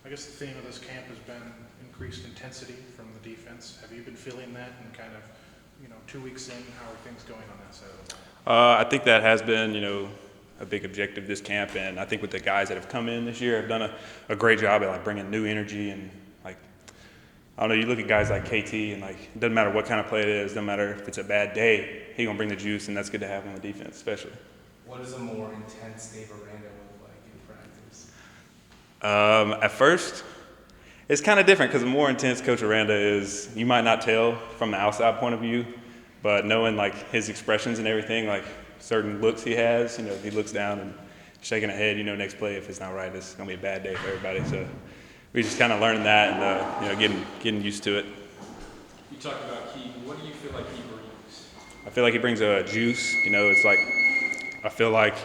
I guess the theme of this camp has been increased intensity from the defense. Have you been feeling that, and kind of, 2 weeks in, how are things going on that side of the ball? I think that has been, a big objective this camp, and I think with the guys that have come in this year have done a great job at like bringing new energy and like, I don't know, you look at guys like KT and like it doesn't matter what kind of play it is, doesn't matter if it's a bad day, he's gonna bring the juice, and that's good to have on the defense especially. What does a more intense day veranda look like in practice? At first, it's kind of different because the more intense Coach Aranda is, you might not tell from the outside point of view, but knowing like his expressions and everything, like certain looks he has, he looks down and shaking a head, next play if it's not right, it's gonna be a bad day for everybody. So we just kind of learning that and getting used to it. You talked about Keaton. What do you feel like he brings? I feel like he brings a juice. It's like I feel like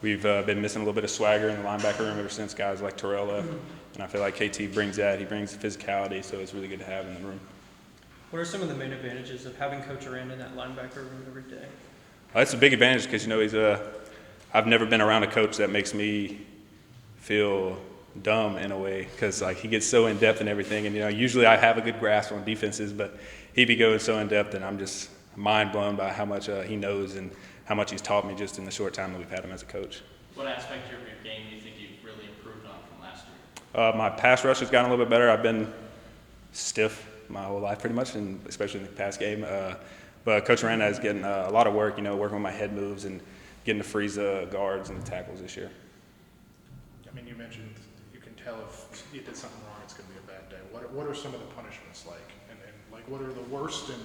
we've been missing a little bit of swagger in the linebacker room ever since guys like Terrell left, and I feel like KT brings that. He brings physicality, so it's really good to have in the room. What are some of the main advantages of having Coach Aranda in that linebacker room every day? That's a big advantage because I've never been around a coach that makes me feel dumb in a way, because like he gets so in depth and everything, and usually I have a good grasp on defenses, but he be going so in depth, and I'm just mind blown by how much he knows and how much he's taught me just in the short time that we've had him as a coach. What aspect of your game do you think you've really improved on from last year? My pass rush has gotten a little bit better. I've been stiff my whole life pretty much, and especially in the pass game. But Coach Aranda is getting a lot of work, working on my head moves and getting to freeze the guards and the tackles this year. I mean, you mentioned you can tell if you did something wrong, it's going to be a bad day. What are some of the punishments like? And like, what are the worst? And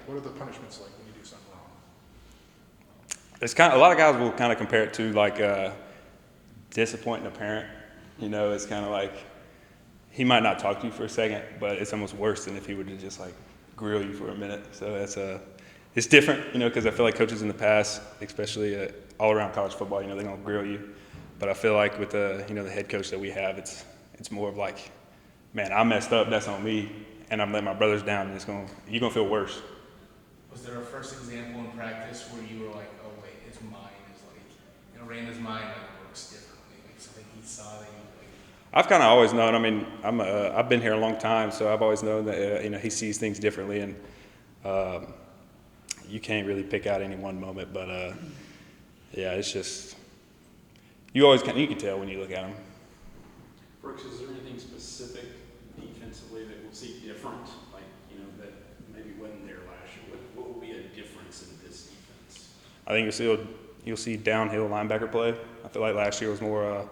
what are the punishments like when you do something wrong? It's kind of, a lot of guys will kind of compare it to like disappointing a parent. It's kind of like he might not talk to you for a second, but it's almost worse than if he were to just like grill you for a minute. So it's different, because I feel like coaches in the past, especially all around college football, they're gonna grill you. But I feel like with the head coach that we have, it's more of like, man, I messed up, that's on me, and I'm letting my brothers down, and you're gonna feel worse. Was there a first example in practice where you were like, oh wait, his mind is like, Aranda's mind like works differently, like something he saw that you like? I've kind of always known. I mean, I've been here a long time, so I've always known that he sees things differently, and you can't really pick out any one moment. But it's just you can tell when you look at him. Brooks, is there anything specific defensively that we'll see different, like that maybe wasn't there last year? What will be a difference in this defense? I think you'll see downhill linebacker play. I feel like last year was more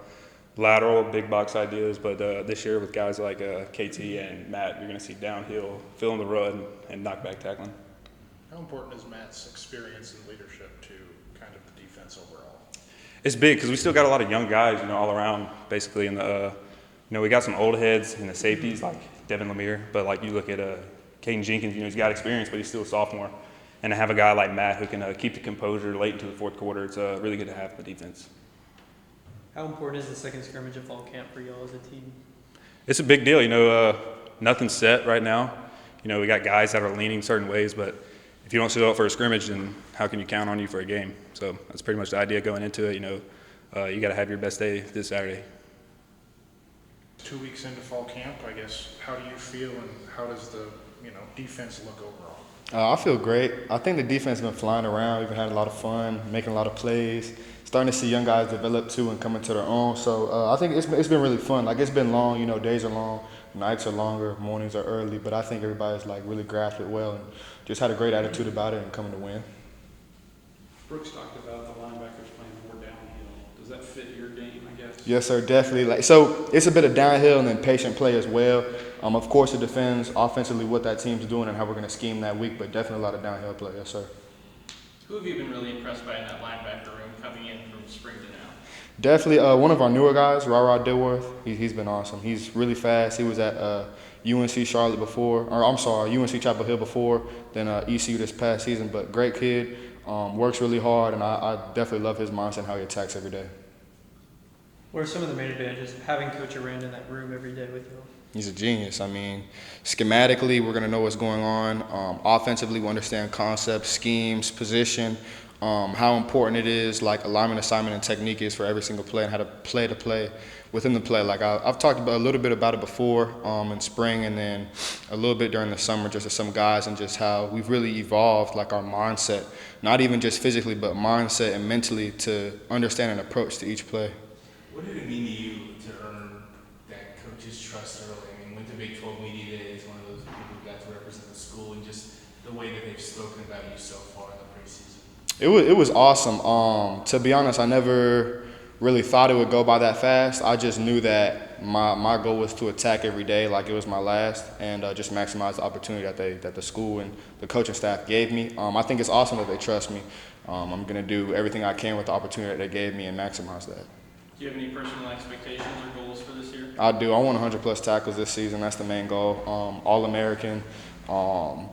lateral, big box ideas, but this year with guys like KT and Matt, you're going to see downhill, fill in the run, and knockback tackling. How important is Matt's experience and leadership to kind of the defense overall? It's big because we still got a lot of young guys, all around basically. In the, we got some old heads in the safeties like Devin Lemire, but like you look at Caden Jenkins, he's got experience, but he's still a sophomore. And to have a guy like Matt who can keep the composure late into the fourth quarter, it's really good to have the defense. How important is the second scrimmage of fall camp for y'all as a team? It's a big deal. Nothing's set right now. We got guys that are leaning certain ways, but if you don't show up for a scrimmage, then how can you count on you for a game? So that's pretty much the idea going into it. You got to have your best day this Saturday. 2 weeks into fall camp, I guess, how do you feel, and how does the defense look overall? I feel great. I think the defense has been flying around. We've had a lot of fun, making a lot of plays, starting to see young guys develop too and come into their own. So I think it's been really fun. Like, it's been long, days are long, nights are longer, mornings are early, but I think everybody's like really grasped it well and just had a great attitude about it and coming to win. Brooks talked about the linebackers playing more downhill. Does that fit your game, I guess? Yes, sir, definitely. So it's a bit of downhill and then patient play as well. Of course, it depends offensively what that team's doing and how we're going to scheme that week, but definitely a lot of downhill play, yes, sir. Who have you been really impressed by in that linebacker room coming in from spring to now? Definitely one of our newer guys, Rara Dilworth. He's been awesome. He's really fast. He was at UNC Charlotte before, or I'm sorry, UNC Chapel Hill before, then ECU this past season, but great kid, works really hard, and I definitely love his mindset and how he attacks every day. What are some of the main advantages of having Coach Aranda in that room every day with you? He's a genius. I mean, schematically, we're going to know what's going on. Offensively, we understand concepts, schemes, position. how important it is, like alignment, assignment, and technique is for every single play, and how to play within the play. Like I've talked about a little bit about it before in spring, and then a little bit during the summer, just to some guys, and just how we've really evolved, like our mindset, not even just physically, but mindset and mentally, to understand an approach to each play. What did it mean to you to earn that coach's trust early? I mean, went to Big 12 Media Days, one of those people who got to represent the school, and just the way that they've spoken about you so far in the preseason. It was awesome. To be honest, I never really thought it would go by that fast. I just knew that my goal was to attack every day like it was my last, and just maximize the opportunity that the school and the coaching staff gave me. I think it's awesome that they trust me. I'm going to do everything I can with the opportunity that they gave me and maximize that. Do you have any personal expectations or goals for this year? I do. I want 100-plus tackles this season. That's the main goal. All-American,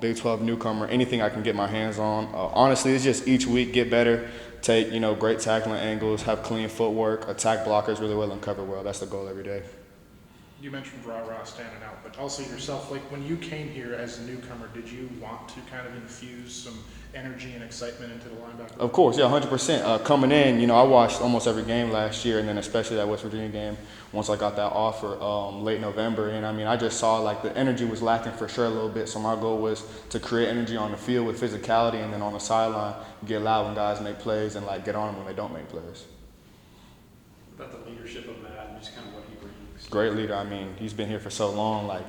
Big 12 newcomer, anything I can get my hands on. Honestly, it's just each week get better, take great tackling angles, have clean footwork, attack blockers really well, and cover well. That's the goal every day. You mentioned rah-rah standing out, but also yourself, like when you came here as a newcomer, did you want to kind of infuse some energy and excitement into the linebacker? Of course, yeah, 100%. Coming in, I watched almost every game last year, and then especially that West Virginia game once I got that offer late November. And I just saw like the energy was lacking for sure a little bit. So my goal was to create energy on the field with physicality, and then on the sideline, get loud when guys make plays and like get on them when they don't make plays. About the leadership of Matt and just kind of what he brings. Great leader. He's been here for so long. Like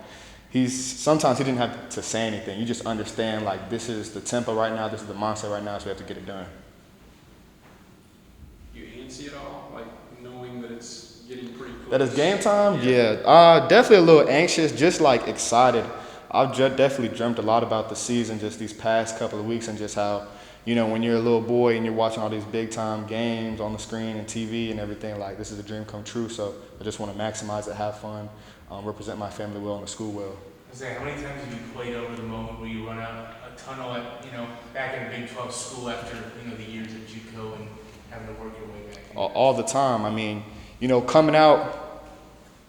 sometimes he didn't have to say anything. You just understand like this is the tempo right now, this is the mindset right now, so we have to get it done. You antsy at all, like knowing that it's getting pretty close? That it's game time? Yeah. Definitely a little anxious, just like excited. I've definitely dreamt a lot about the season just these past couple of weeks, and just how, when you're a little boy and you're watching all these big time games on the screen and TV and everything, like this is a dream come true. So I just want to maximize it, have fun, represent my family well and the school well. How many times have you played over the moment where you run out a tunnel at, back in Big 12 school after, the years at JUCO and having to work your way back? All the time. Coming out,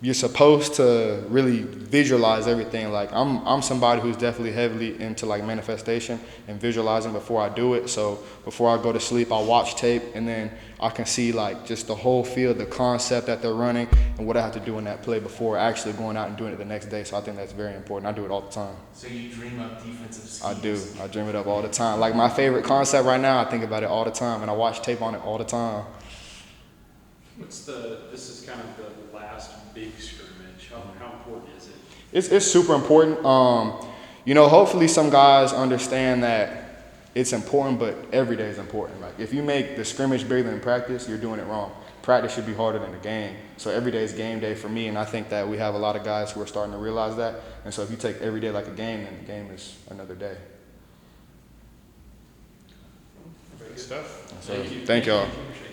you're supposed to really visualize everything. Like I'm somebody who's definitely heavily into like manifestation and visualizing before I do it. So before I go to sleep, I'll watch tape, and then I can see like just the whole field, the concept that they're running, and what I have to do in that play before actually going out and doing it the next day. So I think that's very important. I do it all the time. So you dream up defensive schemes? I do. I dream it up all the time. Like my favorite concept right now, I think about it all the time, and I watch tape on it all the time. This is kind of the last big scrimmage. How important is it? It's super important. Hopefully some guys understand that it's important, but every day is important. Like if you make the scrimmage bigger than practice, you're doing it wrong. Practice should be harder than the game. So every day is game day for me, and I think that we have a lot of guys who are starting to realize that. And so if you take every day like a game, then the game is another day. Great stuff. So, thank y'all. Appreciate it.